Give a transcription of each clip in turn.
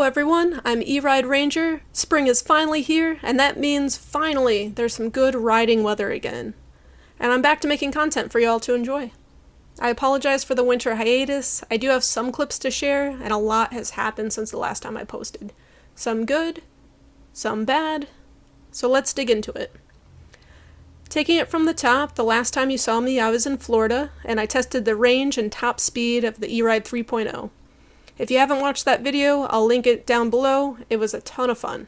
everyone, I'm Eride Ranger. Spring is finally here, and that means finally there's some good riding weather again. And I'm back to making content for y'all to enjoy. I apologize for the winter hiatus. I do have some clips to share, and a lot has happened since the last time I posted. Some good, some bad, so let's dig into it. Taking it from the top, the last time you saw me I was in Florida, and I tested the range and top speed of the Eride 3.0. If you haven't watched that video, I'll link it down below. It was a ton of fun.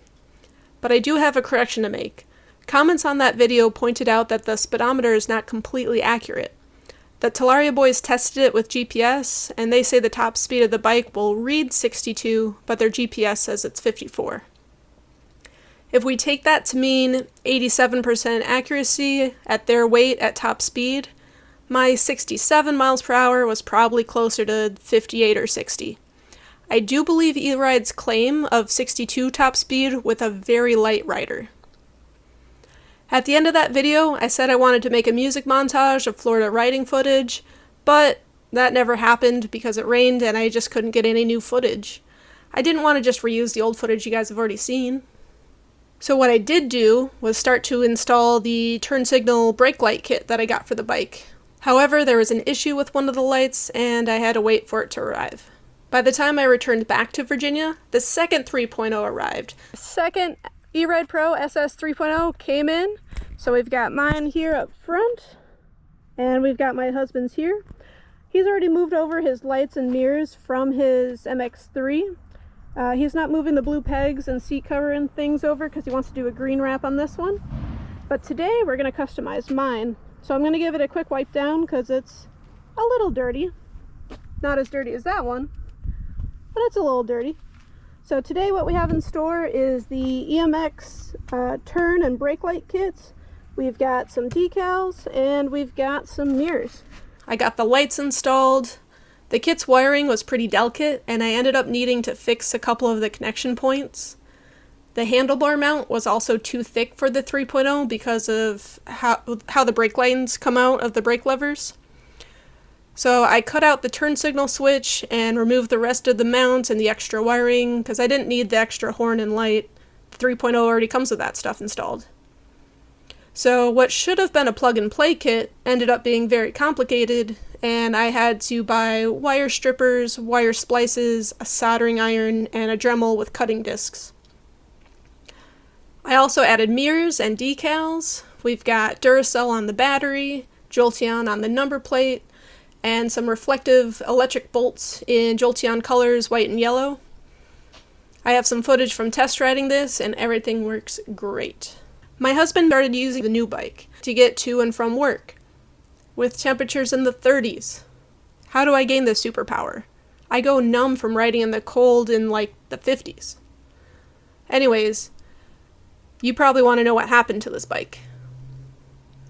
But I do have a correction to make. Comments on that video pointed out that the speedometer is not completely accurate. The Talaria boys tested it with GPS, and they say the top speed of the bike will read 62, but their GPS says it's 54. If we take that to mean 87% accuracy at their weight at top speed, my 67 miles per hour was probably closer to 58 or 60. I do believe Eride's claim of 62 top speed with a very light rider. At the end of that video, I said I wanted to make a music montage of Florida riding footage, but that never happened because it rained and I just couldn't get any new footage. I didn't want to just reuse the old footage you guys have already seen. So what I did do was start to install the turn signal brake light kit that I got for the bike. However, there was an issue with one of the lights and I had to wait for it to arrive. By the time I returned back to Virginia, the second 3.0 arrived. The second Eride Pro SS 3.0 came in, so we've got mine here up front, and we've got my husband's here. He's already moved over his lights and mirrors from his MX-3. He's not moving the blue pegs and seat cover and things over because he wants to do a green wrap on this one. But today we're going to customize mine. So I'm going to give it a quick wipe down because it's a little dirty. Not as dirty as that one, but it's a little dirty. So today what we have in store is the EMX turn and brake light kits. We've got some decals and we've got some mirrors. I got the lights installed. The kit's wiring was pretty delicate and I ended up needing to fix a couple of the connection points. The handlebar mount was also too thick for the 3.0 because of how the brake lines come out of the brake levers. So I cut out the turn signal switch and removed the rest of the mount and the extra wiring because I didn't need the extra horn and light. The 3.0 already comes with that stuff installed. So what should have been a plug-and-play kit ended up being very complicated, and I had to buy wire strippers, wire splices, a soldering iron, and a Dremel with cutting discs. I also added mirrors and decals. We've got Duracell on the battery, Jolteon on the number plate, and some reflective electric bolts in Jolteon colors, white and yellow. I have some footage from test riding this, and everything works great. My husband started using the new bike to get to and from work, with temperatures in the 30s. How do I gain this superpower? I go numb from riding in the cold in like the 50s. Anyways, you probably want to know what happened to this bike.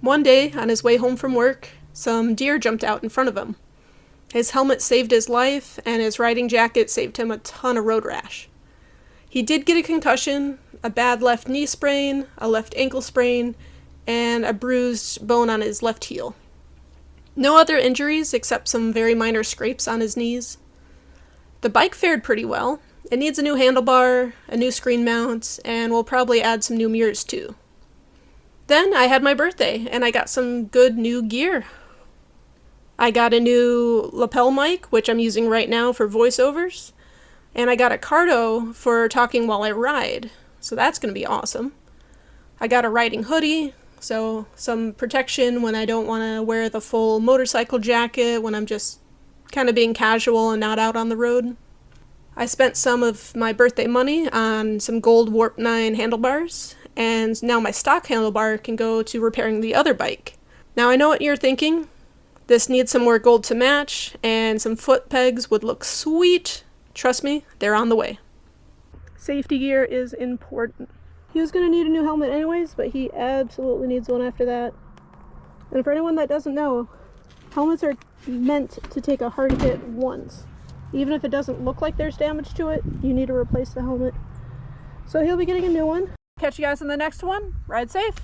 One day, on his way home from work, some deer jumped out in front of him. His helmet saved his life, and his riding jacket saved him a ton of road rash. He did get a concussion, a bad left knee sprain, a left ankle sprain, and a bruised bone on his left heel. No other injuries except some very minor scrapes on his knees. The bike fared pretty well. It needs a new handlebar, a new screen mount, and we'll probably add some new mirrors too. Then I had my birthday, and I got some good new gear. I got a new lapel mic, which I'm using right now for voiceovers, and I got a Cardo for talking while I ride, so that's going to be awesome. I got a riding hoodie, so some protection when I don't want to wear the full motorcycle jacket when I'm just kind of being casual and not out on the road. I spent some of my birthday money on some gold Warp 9 handlebars, and now my stock handlebar can go to repairing the other bike. Now I know what you're thinking. This needs some more gold to match, and some foot pegs would look sweet. Trust me, they're on the way. Safety gear is important. He was going to need a new helmet anyways, but he absolutely needs one after that. And for anyone that doesn't know, helmets are meant to take a hard hit once. Even if it doesn't look like there's damage to it, you need to replace the helmet. So he'll be getting a new one. Catch you guys in the next one. Ride safe.